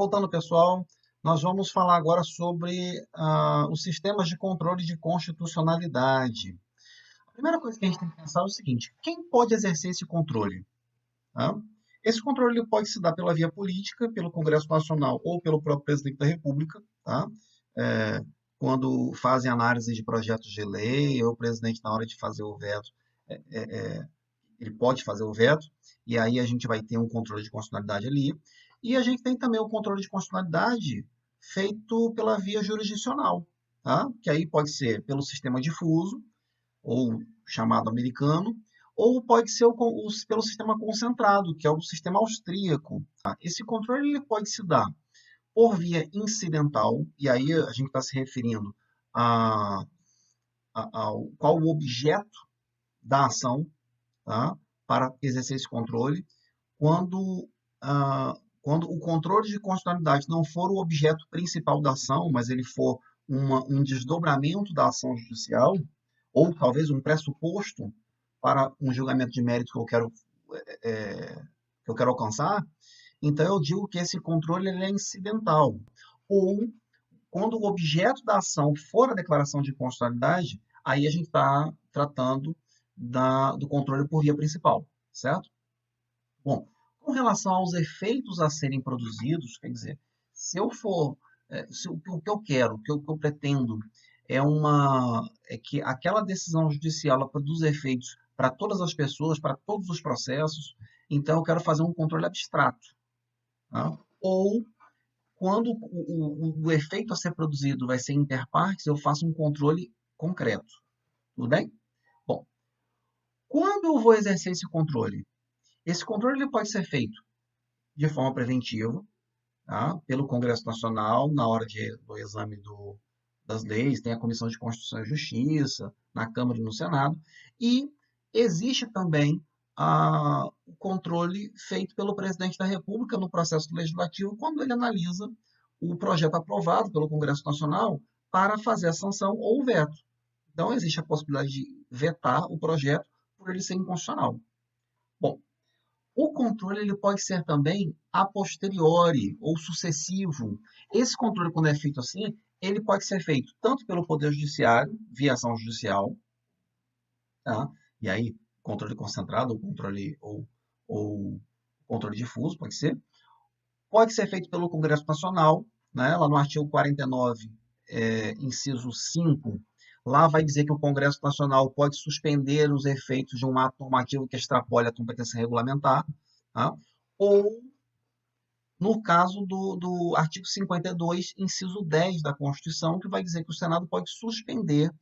Voltando, pessoal, nós vamos falar agora sobre os sistemas de controle de constitucionalidade. A primeira coisa que a gente tem que pensar é o seguinte: quem pode exercer esse controle? Tá? Esse controle ele pode se dar pela via política, pelo Congresso Nacional ou pelo próprio presidente da República, tá? É, quando fazem análise de projetos de lei, ou o presidente, na hora de fazer o veto, é, é, é, ele pode fazer o veto, e aí a gente vai ter um controle de constitucionalidade ali. E a gente tem também o controle de constitucionalidade feito pela via jurisdicional, tá? Que aí pode ser pelo sistema difuso, ou chamado americano, ou pode ser pelo sistema concentrado, que é o sistema austríaco. Tá? Esse controle ele pode se dar por via incidental, e aí a gente está se referindo ao qual o objeto da ação, tá? Para exercer esse controle, quando, quando o controle de constitucionalidade não for o objeto principal da ação, mas ele for um desdobramento da ação judicial, ou talvez um pressuposto para um julgamento de mérito que eu quero alcançar, então eu digo que esse controle ele é incidental. Ou, quando o objeto da ação for a declaração de constitucionalidade, aí a gente está tratando do controle por via principal, certo? Bom, com relação aos efeitos a serem produzidos, quer dizer, se eu for, se o que eu quero, o que eu pretendo é que aquela decisão judicial ela produza efeitos para todas as pessoas, para todos os processos, então eu quero fazer um controle abstrato. Tá? Ou, quando o efeito a ser produzido vai ser interpartes, eu faço um controle concreto. Tudo bem? Bom, quando eu vou exercer esse controle? Esse controle ele pode ser feito de forma preventiva, tá? Pelo Congresso Nacional, na hora do exame das leis, tem a Comissão de Constituição e Justiça, na Câmara e no Senado, e existe também o controle feito pelo presidente da República no processo legislativo, quando ele analisa o projeto aprovado pelo Congresso Nacional para fazer a sanção ou o veto. Então, existe a possibilidade de vetar o projeto por ele ser inconstitucional. Bom, o controle ele pode ser também a posteriori ou sucessivo. Esse controle, quando é feito assim, ele pode ser feito tanto pelo Poder Judiciário, via ação judicial, tá? E aí, controle concentrado ou controle difuso, pode ser. Pode ser feito pelo Congresso Nacional, né? Lá no artigo 49, inciso 5, lá vai dizer que o Congresso Nacional pode suspender os efeitos de um ato normativo que extrapole a competência regulamentar, tá? Ou, no caso do artigo 52, inciso 10 da Constituição, que vai dizer que o Senado pode suspender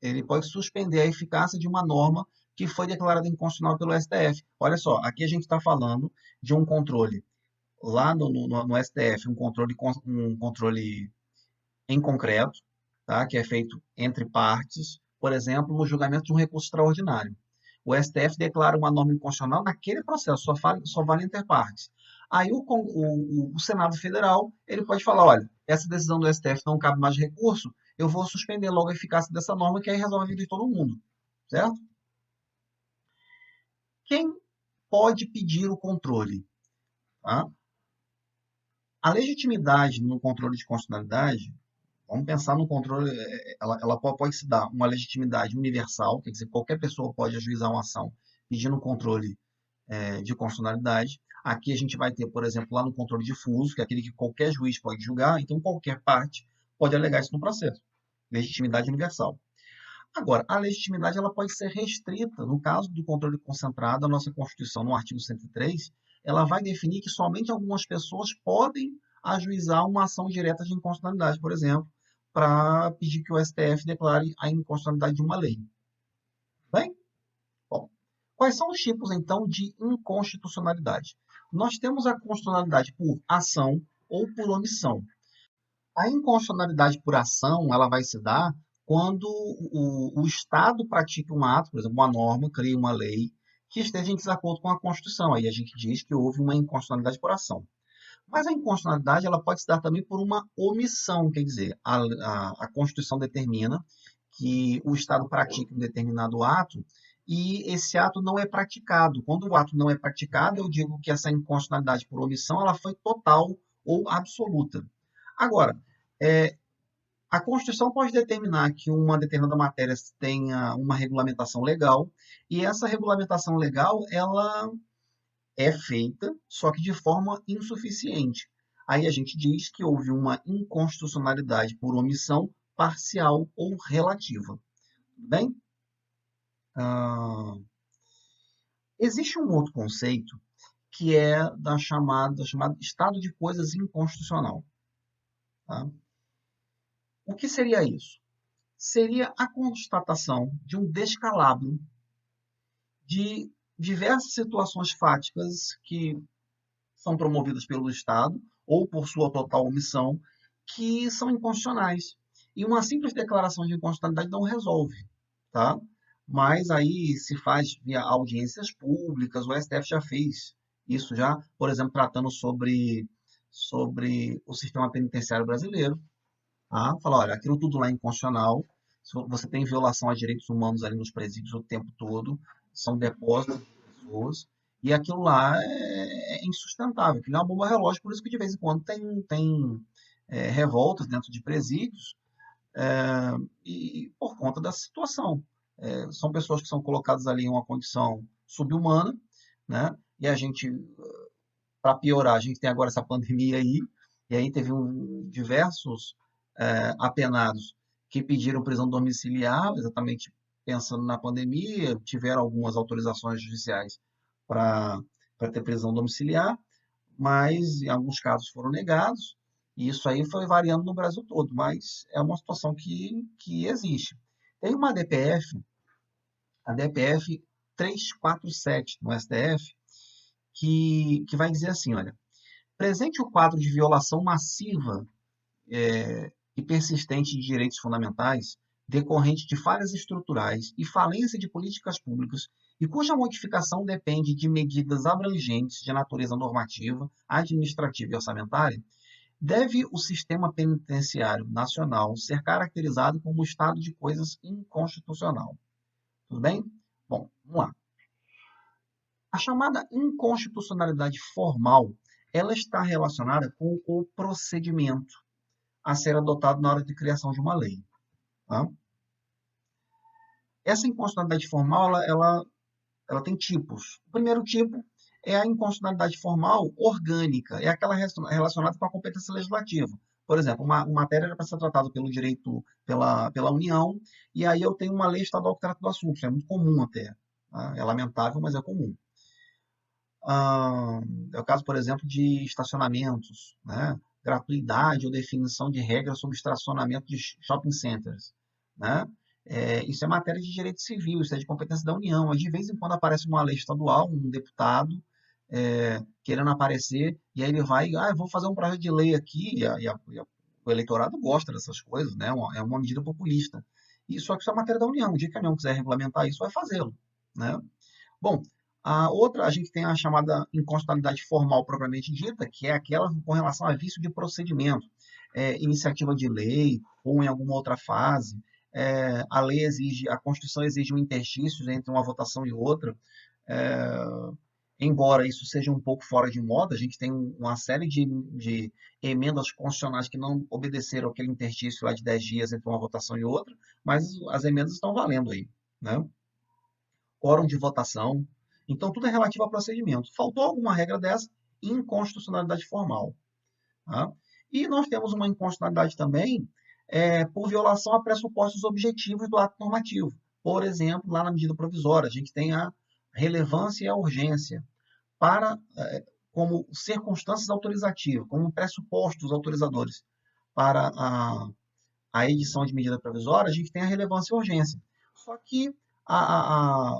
ele pode suspender a eficácia de uma norma que foi declarada inconstitucional pelo STF. Olha só, aqui a gente está falando de um controle lá no STF, um controle em concreto, tá? Que é feito entre partes, por exemplo, no julgamento de um recurso extraordinário. O STF declara uma norma inconstitucional naquele processo, só vale inter partes. Aí o Senado Federal ele pode falar, olha, essa decisão do STF não cabe mais recurso, eu vou suspender logo a eficácia dessa norma, que aí resolve a vida de todo mundo, certo? Quem pode pedir o controle? Tá? A legitimidade no controle de constitucionalidade, vamos pensar no controle, ela pode se dar uma legitimidade universal, quer dizer, qualquer pessoa pode ajuizar uma ação pedindo controle de constitucionalidade. Aqui a gente vai ter, por exemplo, lá no controle difuso, que é aquele que qualquer juiz pode julgar, então qualquer parte pode alegar isso no processo. Legitimidade universal. Agora, a legitimidade ela pode ser restrita. No caso do controle concentrado, a nossa Constituição, no artigo 103, ela vai definir que somente algumas pessoas podem ajuizar uma ação direta de inconstitucionalidade, por exemplo, para pedir que o STF declare a inconstitucionalidade de uma lei. Bem? Bom, quais são os tipos, então, de inconstitucionalidade? Nós temos a constitucionalidade por ação ou por omissão. A inconstitucionalidade por ação, ela vai se dar quando o Estado pratica um ato, por exemplo, uma norma, cria uma lei, que esteja em desacordo com a Constituição. Aí a gente diz que houve uma inconstitucionalidade por ação. Mas a inconstitucionalidade ela pode se dar também por uma omissão, quer dizer, a Constituição determina que o Estado pratique um determinado ato e esse ato não é praticado. Quando o ato não é praticado, eu digo que essa inconstitucionalidade por omissão ela foi total ou absoluta. Agora, é, a Constituição pode determinar que uma determinada matéria tenha uma regulamentação legal, e essa regulamentação legal ela é feita, só que de forma insuficiente. Aí a gente diz que houve uma inconstitucionalidade por omissão parcial ou relativa. Tudo bem? Ah, existe um outro conceito que é chamado estado de coisas inconstitucional. Tá? O que seria isso? Seria a constatação de um descalabro de diversas situações fáticas que são promovidas pelo Estado ou por sua total omissão, que são inconstitucionais. E uma simples declaração de inconstitucionalidade não resolve, tá? Mas aí se faz via audiências públicas, o STF já fez isso já, por exemplo, tratando sobre o sistema penitenciário brasileiro, tá? Fala, olha, aquilo tudo lá é inconstitucional, você tem violação a direitos humanos ali nos presídios o tempo todo, são depósitos de pessoas, e aquilo lá é insustentável, aquilo é uma bomba relógio, por isso que de vez em quando tem revoltas dentro de presídios, e por conta dessa situação. São pessoas que são colocadas ali em uma condição subhumana, né? E a gente, para piorar, a gente tem agora essa pandemia aí, e aí teve diversos apenados que pediram prisão domiciliar, exatamente pensando na pandemia, tiveram algumas autorizações judiciais para ter prisão domiciliar, mas em alguns casos foram negados, e isso aí foi variando no Brasil todo, mas é uma situação que existe. Tem uma DPF, a DPF 347 no STF, que vai dizer assim, olha, presente o quadro de violação massiva e persistente de direitos fundamentais, decorrente de falhas estruturais e falência de políticas públicas, e cuja modificação depende de medidas abrangentes de natureza normativa, administrativa e orçamentária, deve o sistema penitenciário nacional ser caracterizado como estado de coisas inconstitucional. Tudo bem? Bom, vamos lá. A chamada inconstitucionalidade formal, ela está relacionada com o procedimento a ser adotado na hora de criação de uma lei. Tá? Essa inconstitucionalidade formal, ela tem tipos. O primeiro tipo é a inconstitucionalidade formal orgânica, é aquela relacionada com a competência legislativa. Por exemplo, uma matéria era para ser tratada pelo direito, pela União, e aí eu tenho uma lei estadual que trata do assunto, isso é muito comum até. Tá? É lamentável, mas é comum. É o caso, por exemplo, de estacionamentos, né? Gratuidade ou definição de regras sobre estacionamento de shopping centers. Né? Isso é matéria de direito civil, isso é de competência da União. Mas de vez em quando aparece uma lei estadual, um deputado querendo aparecer, e aí ele vai, eu vou fazer um projeto de lei aqui, o eleitorado gosta dessas coisas, né? É uma medida populista. E só que isso é matéria da União. O dia que a União quiser regulamentar isso, vai fazê-lo. Né? Bom, a outra, a gente tem a chamada inconstitucionalidade formal propriamente dita, que é aquela com relação a vício de procedimento, iniciativa de lei ou em alguma outra fase. A lei exige, a Constituição exige um interstício entre uma votação e outra. É, embora isso seja um pouco fora de moda, a gente tem uma série de emendas constitucionais que não obedeceram aquele interstício lá de 10 dias entre uma votação e outra, mas as emendas estão valendo aí, né? Quórum de votação. Então, tudo é relativo ao procedimento. Faltou alguma regra dessa? Inconstitucionalidade formal. Tá? E nós temos uma inconstitucionalidade também por violação a pressupostos objetivos do ato normativo. Por exemplo, lá na medida provisória, a gente tem a relevância e a urgência para como circunstâncias autorizativas, como pressupostos autorizadores para a edição de medida provisória, a gente tem a relevância e a urgência. Só que,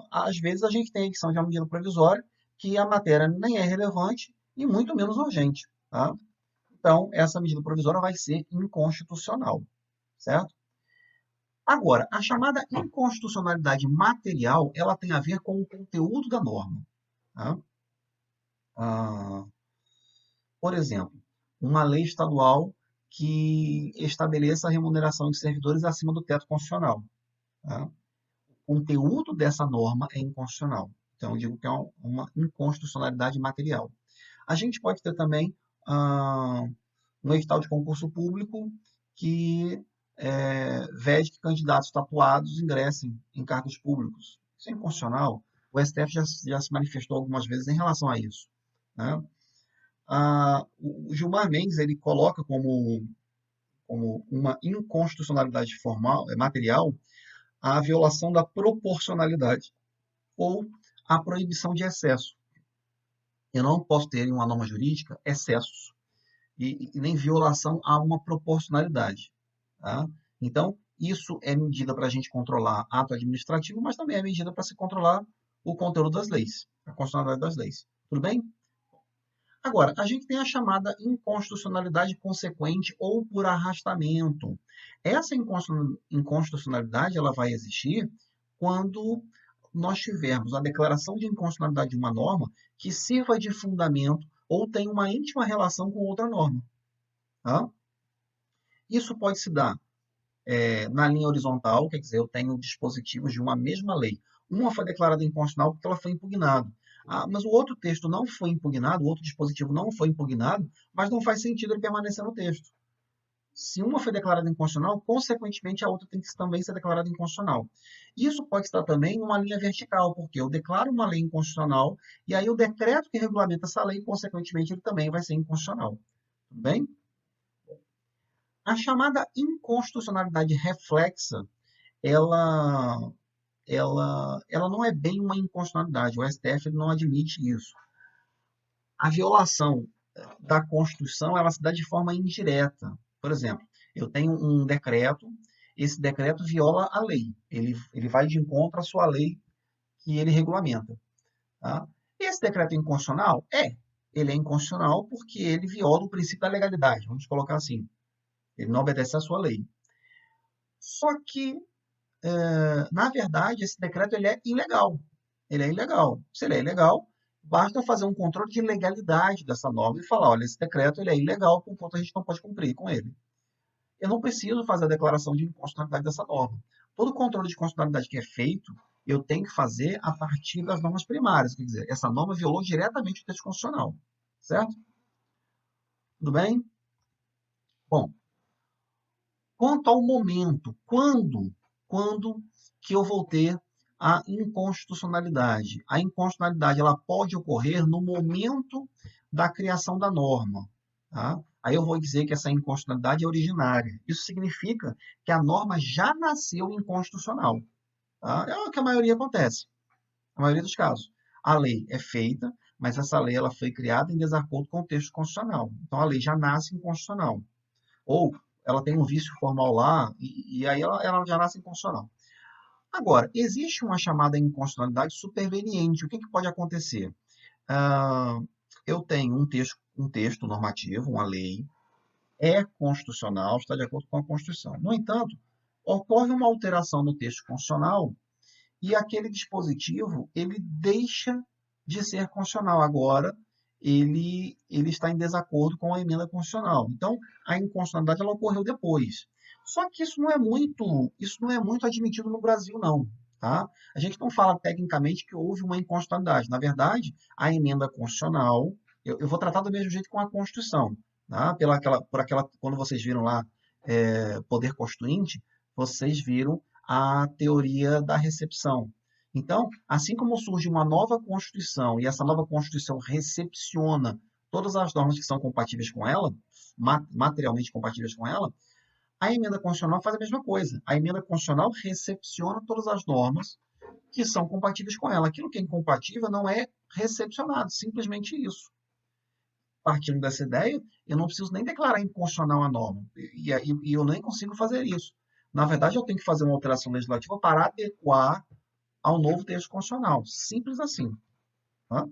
às vezes, a gente tem a edição de uma medida provisória que a matéria nem é relevante e muito menos urgente. Tá? Então, essa medida provisória vai ser inconstitucional. Certo? Agora, a chamada inconstitucionalidade material, ela tem a ver com o conteúdo da norma. Tá? Ah, por exemplo, uma lei estadual que estabeleça a remuneração de servidores acima do teto constitucional. Tá? conteúdo dessa norma é inconstitucional. Então, eu digo que é uma inconstitucionalidade material. A gente pode ter também um edital de concurso público que vede que candidatos tatuados ingressem em cargos públicos. Isso é inconstitucional. O STF já se manifestou algumas vezes em relação a isso, né? O Gilmar Mendes ele coloca como uma inconstitucionalidade formal, material, a violação da proporcionalidade ou a proibição de excesso. Eu não posso ter em uma norma jurídica excessos e nem violação a uma proporcionalidade. Tá? Então, isso é medida para a gente controlar ato administrativo, mas também é medida para se controlar o conteúdo das leis, a constitucionalidade das leis. Tudo bem? Agora, a gente tem a chamada inconstitucionalidade consequente ou por arrastamento. Essa inconstitucionalidade ela vai existir quando nós tivermos a declaração de inconstitucionalidade de uma norma que sirva de fundamento ou tenha uma íntima relação com outra norma. Tá? Isso pode se dar na linha horizontal, quer dizer, eu tenho dispositivos de uma mesma lei. Uma foi declarada inconstitucional porque ela foi impugnada. Mas o outro texto não foi impugnado, o outro dispositivo não foi impugnado, mas não faz sentido ele permanecer no texto. Se uma foi declarada inconstitucional, consequentemente a outra tem que também ser declarada inconstitucional. Isso pode estar também numa linha vertical, porque eu declaro uma lei inconstitucional e aí o decreto que regulamenta essa lei, consequentemente, ele também vai ser inconstitucional. Tudo bem? A chamada inconstitucionalidade reflexa, ela, ela não é bem uma inconstitucionalidade. O STF não admite isso. A violação da Constituição ela se dá de forma indireta. Por exemplo, eu tenho um decreto, esse decreto viola a lei. Ele vai de encontro à sua lei que ele regulamenta. Tá? Esse decreto é inconstitucional? Ele é inconstitucional porque ele viola o princípio da legalidade, vamos colocar assim. Ele não obedece à sua lei. Só que, na verdade, esse decreto ele é ilegal. Ele é ilegal. Se ele é ilegal, basta fazer um controle de legalidade dessa norma e falar, olha, esse decreto ele é ilegal, portanto a gente não pode cumprir com ele. Eu não preciso fazer a declaração de inconstitucionalidade dessa norma. Todo controle de constitucionalidade que é feito, eu tenho que fazer a partir das normas primárias. Quer dizer, essa norma violou diretamente o texto constitucional. Certo? Tudo bem? Bom, quanto ao momento, quando que eu vou ter a inconstitucionalidade? A inconstitucionalidade ela pode ocorrer no momento da criação da norma. Tá? Aí eu vou dizer que essa inconstitucionalidade é originária. Isso significa que a norma já nasceu inconstitucional. Tá? É o que a maioria acontece, na maioria dos casos. A lei é feita, mas essa lei ela foi criada em desacordo com o texto constitucional. Então a lei já nasce inconstitucional. Ou ela tem um vício formal lá, e aí ela já nasce inconstitucional. Agora, existe uma chamada inconstitucionalidade superveniente. O que pode acontecer? Eu tenho um texto normativo, uma lei, é constitucional, está de acordo com a Constituição. No entanto, ocorre uma alteração no texto constitucional e aquele dispositivo ele deixa de ser constitucional. Agora, ele está em desacordo com a emenda constitucional. Então, a inconstitucionalidade ela ocorreu depois. Só que isso não é muito admitido no Brasil, não. Tá? A gente não fala tecnicamente que houve uma inconstitucionalidade. Na verdade, a emenda constitucional, eu vou tratar do mesmo jeito com a Constituição. Tá? Quando vocês viram lá Poder Constituinte, vocês viram a teoria da recepção. Então, assim como surge uma nova Constituição e essa nova Constituição recepciona todas as normas que são compatíveis com ela, materialmente compatíveis com ela, a emenda constitucional faz a mesma coisa. A emenda constitucional recepciona todas as normas que são compatíveis com ela. Aquilo que é incompatível não é recepcionado, simplesmente isso. Partindo dessa ideia, eu não preciso nem declarar inconstitucional a norma. E eu nem consigo fazer isso. Na verdade, eu tenho que fazer uma alteração legislativa para adequar ao novo texto constitucional. Simples assim. Tá?